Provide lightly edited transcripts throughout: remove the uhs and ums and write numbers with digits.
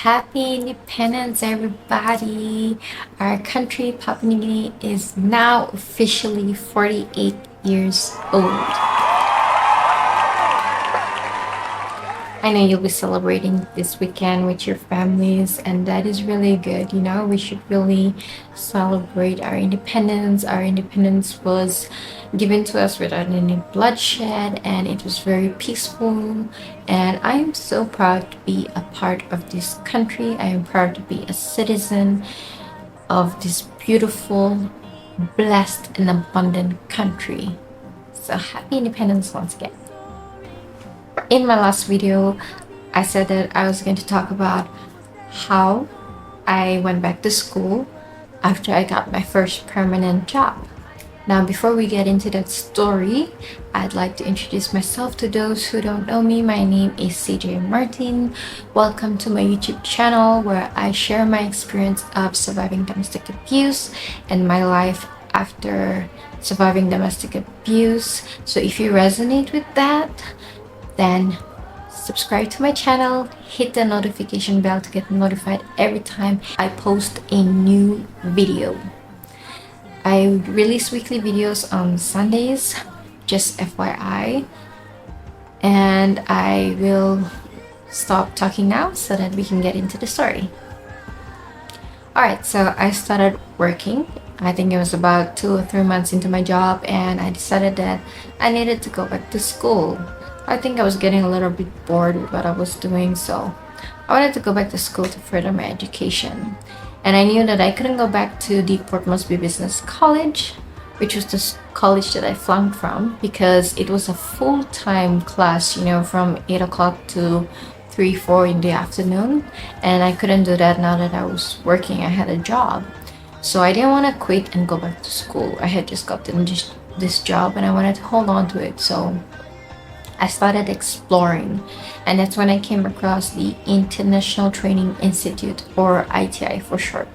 Happy independence, everybody! Our country, Papua New Guinea, is now officially 48 years old. I know you'll be celebrating this weekend with your families, and that is really good. We should really celebrate our independence. Our independence was given to us without any bloodshed, and it was very peaceful. And I am so proud to be a part of this country. I am proud to be a citizen of this beautiful, blessed, and abundant country. So happy independence once again. In my last video, I said that I was going to talk about how I went back to school after I got my first permanent job. Now, before we get into that story, I'd like to introduce myself to those who don't know me. My name is CJ Martin. Welcome to my YouTube channel where I share my experience of surviving domestic abuse and my life after surviving domestic abuse. So if you resonate with that, then subscribe to my channel, hit the notification bell to get notified every time I post a new video. I release weekly videos on Sundays, just FYI, and I will stop talking now so that we can get into the story. Alright, so I started working. I think it was about 2 or 3 months into my job, and I decided that I needed to go back to school. I think I was getting a little bit bored with what I was doing, so I wanted to go back to school to further my education. And I knew that I couldn't go back to the Port Moresby Business College, which was the college that I flunked from, because it was a full-time class, from 8 o'clock to 3, 4 in the afternoon. And I couldn't do that now that I was working. I had a job. So I didn't want to quit and go back to school. I had just gotten this job and I wanted to hold on to it. So I started exploring, and that's when I came across the International Training Institute, or ITI for short.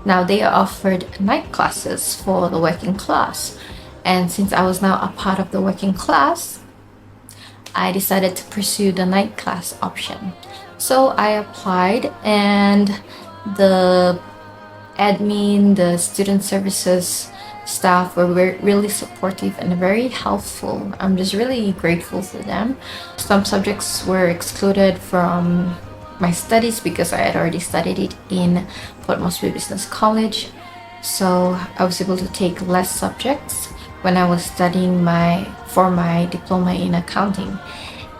Now, they offered night classes for the working class, and since I was now a part of the working class, I decided to pursue the night class option. So I applied, and the admin, the student services staff were really supportive and very helpful. I'm just really grateful for them. Some subjects were excluded from my studies because I had already studied it in Port Moresby Business College, so I was able to take less subjects when I was studying for my diploma in accounting.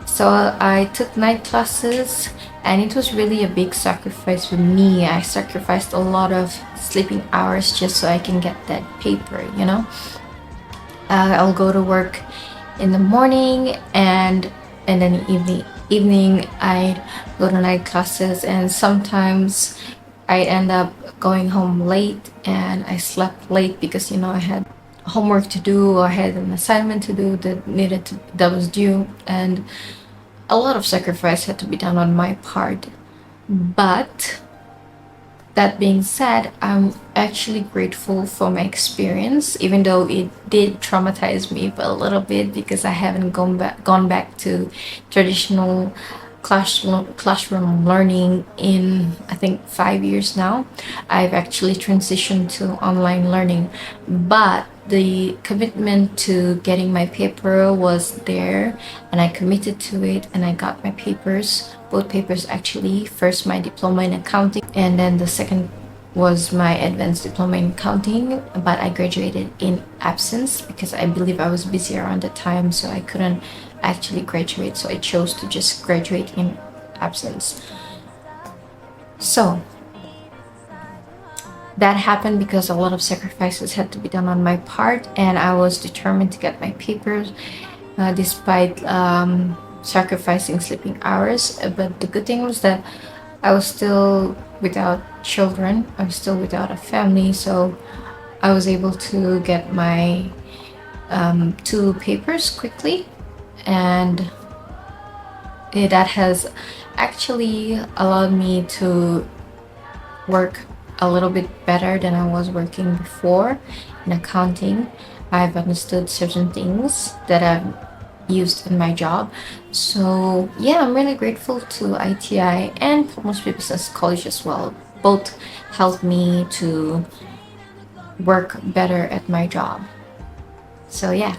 So I took night classes, and it was really a big sacrifice for me. I sacrificed a lot of sleeping hours just so I can get that paper, I'll go to work in the morning, and then evening I go to night classes, and sometimes I end up going home late, and I slept late because I had homework to do, or I had an assignment to do that was due, and a lot of sacrifice had to be done on my part. But that being said, I'm actually grateful for my experience, even though it did traumatize me a little bit because I haven't gone back to traditional classroom learning in, I think, 5 years now. I've actually transitioned to online learning, but the commitment to getting my paper was there, and I committed to it, and I got my papers, both papers actually. First my diploma in accounting, and then the second was my advanced diploma in accounting, but I graduated in absence because I believe I was busy around the time, so I couldn't actually graduate, so I chose to just graduate in absence. So that happened because a lot of sacrifices had to be done on my part, and I was determined to get my papers despite sacrificing sleeping hours. But the good thing was that I was still without children. I was still without a family, so I was able to get my 2 papers quickly, and that has actually allowed me to work a little bit better than I was working before in accounting. I've understood certain things that I've used in my job. So yeah, I'm really grateful to ITI and Mosby Business College as well. Both helped me to work better at my job. So yeah,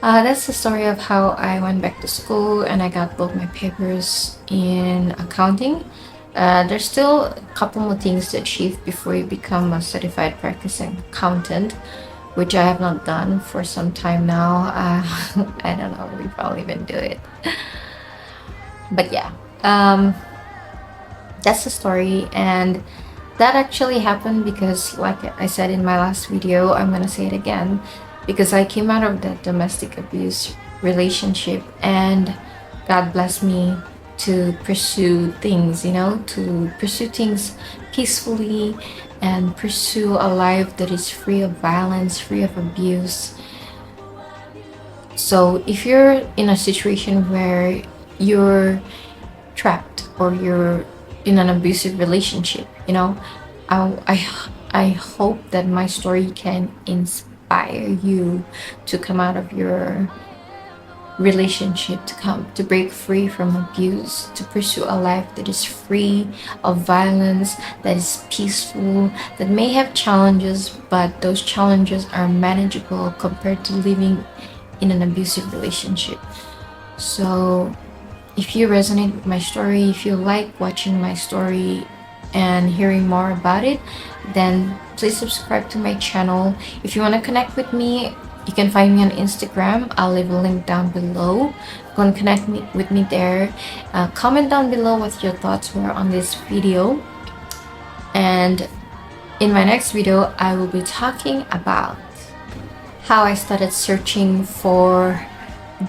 that's the story of how I went back to school and I got both my papers in accounting. There's still a couple more things to achieve before you become a certified practicing accountant, which I have not done for some time now. I don't know if I'll even do it. But yeah, that's the story. And that actually happened because, like I said in my last video, I'm gonna say it again, because I came out of that domestic abuse relationship and God blessed me to pursue things, to pursue things peacefully and pursue a life that is free of violence, free of abuse. So if you're in a situation where you're trapped or you're in an abusive relationship, I hope that my story can inspire you to come out of your relationship, to break free from abuse, to pursue a life that is free of violence, that is peaceful, that may have challenges, but those challenges are manageable compared to living in an abusive relationship. So if you resonate with my story, if you like watching my story and hearing more about it, then please subscribe to my channel. If you want to connect with me, you can find me on Instagram. I'll leave a link down below. Go and connect with me there. Comment down below what your thoughts were on this video. And in my next video, I will be talking about how I started searching for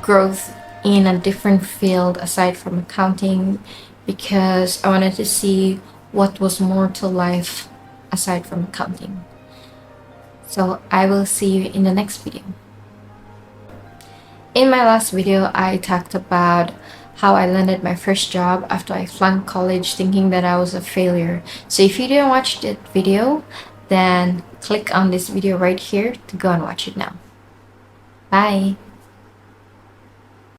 growth in a different field aside from accounting, because I wanted to see what was more to life aside from accounting. So I will see you in the next video. In my last video, I talked about how I landed my first job after I flunked college thinking that I was a failure. So if you didn't watch that video, then click on this video right here to go and watch it now. Bye!